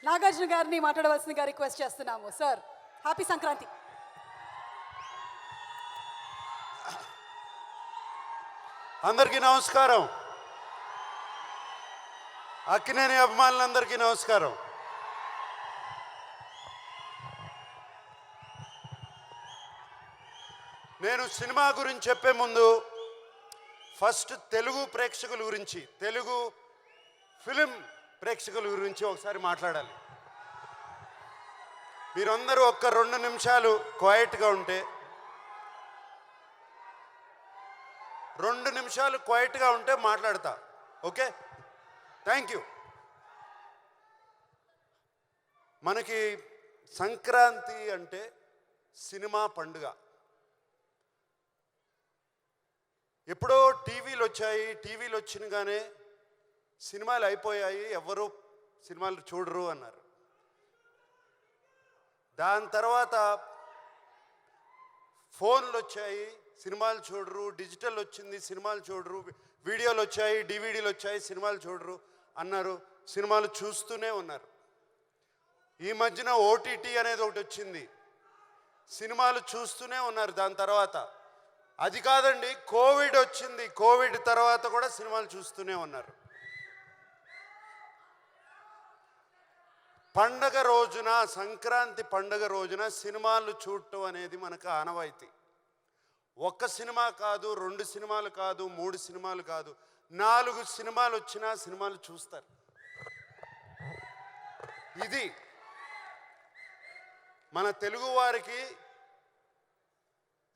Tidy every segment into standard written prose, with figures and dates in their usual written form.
నాగార్జున గారిని మాట్లాడవలసిందిగా రిక్వెస్ట్ చేస్తున్నాము. Sir, happy Sankranti. అందరికీ నమస్కారం. అక్కినేని అభిమానులందరికీ నమస్కారం. నేను సినిమా గురించి చెప్పే ముందు ఫస్ట్ తెలుగు ప్రేక్షకుల గురించి, తెలుగు ఫిలిం ప్రేక్షకుల గురించి ఒకసారి మాట్లాడాలి. మీరందరూ ఒక్క 2 నిమిషాలు క్వైట్గా ఉంటే, 2 నిమిషాలు క్వైట్గా ఉంటే మాట్లాడతా. Okay, thank you. మనకి సంక్రాంతి అంటే సినిమా పండుగ. ఎప్పుడో టీవీలు వచ్చాయి, టీవీలు వచ్చినగానే సినిమాలు అయిపోయాయి, ఎవరు సినిమాలు చూడరు అన్నారు. దాని తర్వాత ఫోన్లు వచ్చాయి, సినిమాలు చూడరు. డిజిటల్ వచ్చింది, సినిమాలు చూడరు. వీడియోలు వచ్చాయి, డివిడీలు వచ్చాయి, సినిమాలు చూడరు అన్నారు. సినిమాలు చూస్తూనే ఉన్నారు. ఈ మధ్యన ఓటీటీ అనేది ఒకటి వచ్చింది, సినిమాలు చూస్తూనే ఉన్నారు. దాని తర్వాత అది కాదండి, కోవిడ్ వచ్చింది, కోవిడ్ తర్వాత కూడా సినిమాలు చూస్తూనే ఉన్నారు. పండగ రోజున, సంక్రాంతి పండగ రోజున సినిమాలు చూడటం అనేది మనకు ఆనవాయితీ. ఒక్క సినిమా కాదు, 2 సినిమాలు కాదు, 3 సినిమాలు కాదు, 4 సినిమాలు వచ్చినా సినిమాలు చూస్తారు. ఇది మన తెలుగు వారికి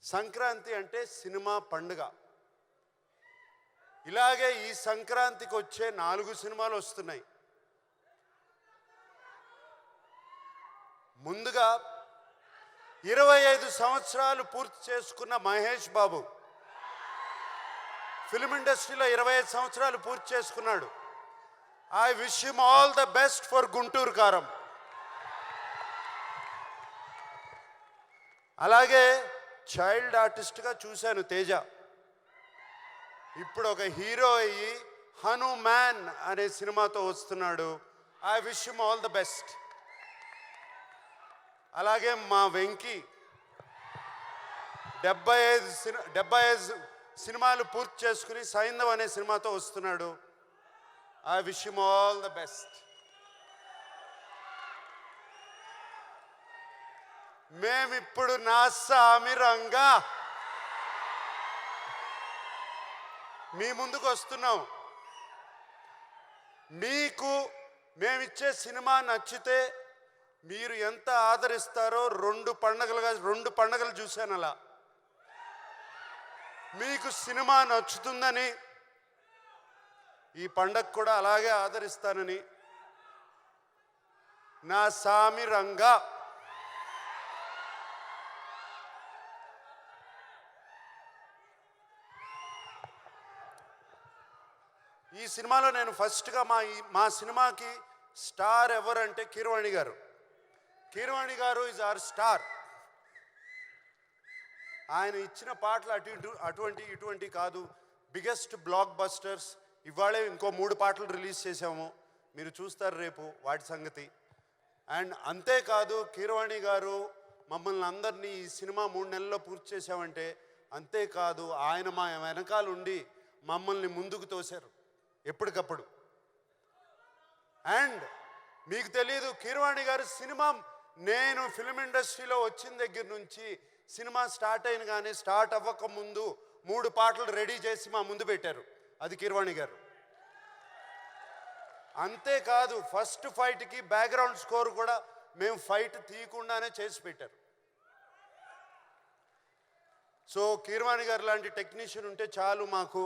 సంక్రాంతి అంటే సినిమా పండుగ. ఇలాగే ఈ సంక్రాంతికి వచ్చే 4 సినిమాలు వస్తున్నాయి. ముందుగా 25 సంవత్సరాలు పూర్తి చేసుకున్న మహేష్ బాబు ఫిల్మ్ ఇండస్ట్రీలో 25 సంవత్సరాలు పూర్తి చేసుకున్నాడు. I wish him all the best for Guntur కారం. అలాగే చైల్డ్ ఆర్టిస్ట్గా చూశాను తేజ. ఇప్పుడు ఒక హీరో అయ్యి హనుమాన్ అనే సినిమాతో వస్తున్నాడు. I wish him all the best. అలాగే మా వెంకీ 75 సినిమాలు పూర్తి చేసుకుని సైంధవ్ అనే సినిమాతో వస్తున్నాడు. I wish him all the best. మేమిప్పుడు నా సామిరంగా మీ ముందుకు వస్తున్నాం. మీకు మేమిచ్చే సినిమా నచ్చితే మీరు ఎంత ఆదరిస్తారో 2 పండగలు చూశాను. అలా మీకు సినిమా నచ్చుతుందని ఈ పండగ కూడా అలాగే ఆదరిస్తానని నా సామిరంగా ఈ సినిమాలో నేను ఫస్ట్గా మా సినిమాకి స్టార్ ఎవరంటే కీరవాణి గారు. కీరవాణి గారు ఈజ్ అవర్ స్టార్. ఆయన ఇచ్చిన పాటలు ఇటువంటి కాదు, బిగ్గెస్ట్ బ్లాక్ బస్టర్స్. ఇవాళే ఇంకో 3 పాటలు రిలీజ్ చేసాము, మీరు చూస్తారు రేపు వాటి సంగతి. అండ్ అంతేకాదు, కీరవాణి గారు మమ్మల్ని అందరినీ ఈ సినిమా 3 నెలల్లో పూర్తి చేసామంటే అంతేకాదు, ఆయన మా వెనకాల ఉండి మమ్మల్ని ముందుకు తోశారు ఎప్పటికప్పుడు. అండ్ మీకు తెలీదు, కీరవాణి గారు సినిమా, నేను ఫిల్మ్ ఇండస్ట్రీలో వచ్చిన దగ్గర నుంచి సినిమా స్టార్ట్ అయిన కానీ స్టార్ట్ అవ్వక ముందు 3 పాటలు రెడీ చేసి మా ముందు పెట్టారు. అది కీరవాణి గారు. అంతేకాదు, ఫస్ట్ ఫైట్కి బ్యాక్గ్రౌండ్ స్కోర్ కూడా మేము ఫైట్ తీయకుండానే చేసి పెట్టారు. సో కీరవాణి గారు లాంటి టెక్నీషియన్ ఉంటే చాలు, మాకు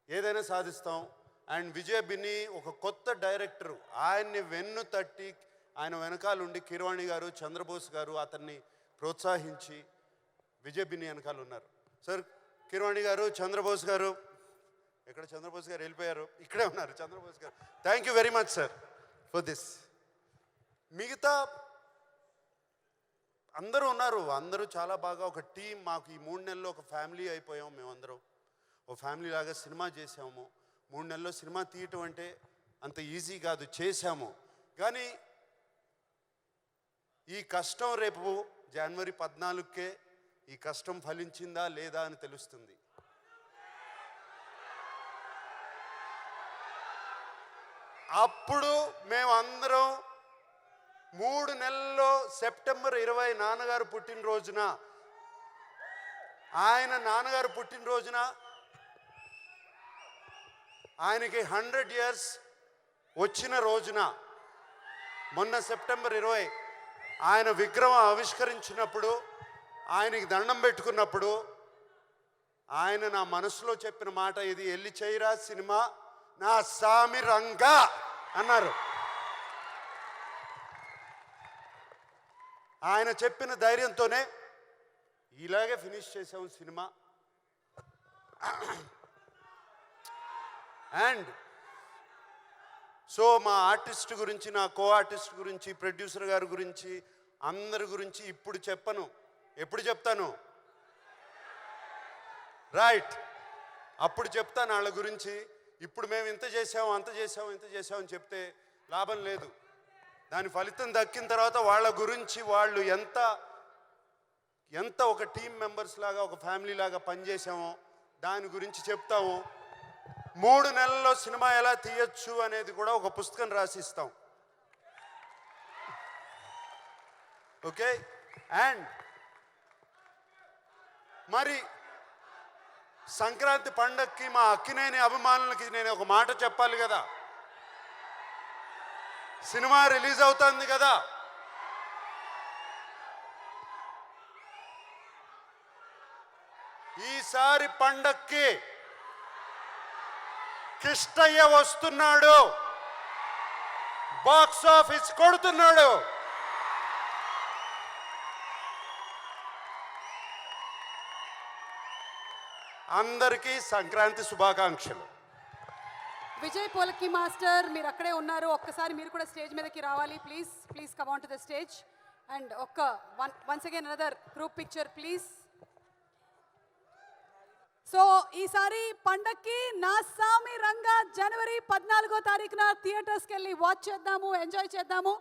ఏదైనా సాధిస్తాం. అండ్ విజయ్ బిన్ని ఒక కొత్త డైరెక్టరు, ఆయన్ని వెన్ను తట్టి ఆయన వెనకాల ఉండి కీరవాణి గారు, చంద్రబోస్ గారు అతన్ని ప్రోత్సహించి విజయ్ బిన్ని వెనకాల ఉన్నారు. సార్, కీరవాణి గారు, చంద్రబోస్ గారు, ఎక్కడ చంద్రబోస్ గారు వెళ్ళిపోయారు, ఇక్కడే ఉన్నారు చంద్రబోస్ గారు. Thank you very much sir for this. మిగతా అందరూ ఉన్నారు, అందరూ చాలా బాగా ఒక టీం. మాకు ఈ 3 నెలల్లో ఒక ఫ్యామిలీ అయిపోయాం. మేమందరం ఓ ఫ్యామిలీ లాగా సినిమా చేసాము. 3 నెలల్లో సినిమా తీయటం అంటే అంత ఈజీ కాదు, చేశాము. కానీ ఈ కష్టం రేపు జనవరి 14కే ఈ కష్టం ఫలించిందా లేదా అని తెలుస్తుంది. అప్పుడు మేమందరం 3 నెలల్లో సెప్టెంబర్ 20 నాన్నగారు పుట్టినరోజున, నాన్నగారు పుట్టినరోజున ఆయనకి 100 years వచ్చిన రోజున, మొన్న సెప్టెంబర్ 20 ఆయన విగ్రహం ఆవిష్కరించినప్పుడు, ఆయనకి దండం పెట్టుకున్నప్పుడు ఆయన నా మనసులో చెప్పిన మాట ఇది, ఎల్లి చేయరా సినిమా నా సామి రంగా అన్నారు. ఆయన చెప్పిన ధైర్యంతోనే ఇలాగే ఫినిష్ చేసాము సినిమా. అండ్ సో మా ఆర్టిస్ట్ గురించి, నా కో ఆర్టిస్ట్ గురించి, ప్రొడ్యూసర్ గారి గురించి, అందరి గురించి ఇప్పుడు చెప్పను. ఎప్పుడు చెప్తాను? రైట్, అప్పుడు చెప్తాను వాళ్ళ గురించి. ఇప్పుడు మేము ఇంత చేసాము, అంత చేసాము, ఇంత చేసామని చెప్తే లాభం లేదు. దాని ఫలితం దక్కిన తర్వాత వాళ్ళ గురించి వాళ్ళు ఎంత ఒక టీం మెంబర్స్ లాగా, ఒక ఫ్యామిలీ లాగా పనిచేసామో దాని గురించి చెప్తాము. 3 నెలల్లో సినిమా ఎలా తీయచ్చు అనేది కూడా ఒక పుస్తకం రాసిస్తాం. ఓకే. అండ్ మరి సంక్రాంతి పండగకి మా అక్కినేని అభిమానులకి నేను ఒక మాట చెప్పాలి కదా. సినిమా రిలీజ్ అవుతుంది కదా, ఈసారి పండక్కి కిష్టయ్య వస్తున్నాడు, బాక్స్ ఆఫీస్ కొడుతున్నాడు. అందరికీ సంక్రాంతి శుభాకాంక్షలు. విజయ్ పోలకి మాస్టర్, మీరు అక్కడే ఉన్నారు, ఒక్కసారి మీరు కూడా స్టేజ్ మీదకి రావాలి. Please come on to the stage. And once again another group picture please. So ఈసారి పండక్కి నా సామి రంగా జనవరి 14వ తారీఖున థియేటర్స్కి వెళ్ళి వాచ్ చేద్దాము, ఎంజాయ్ చేద్దాము.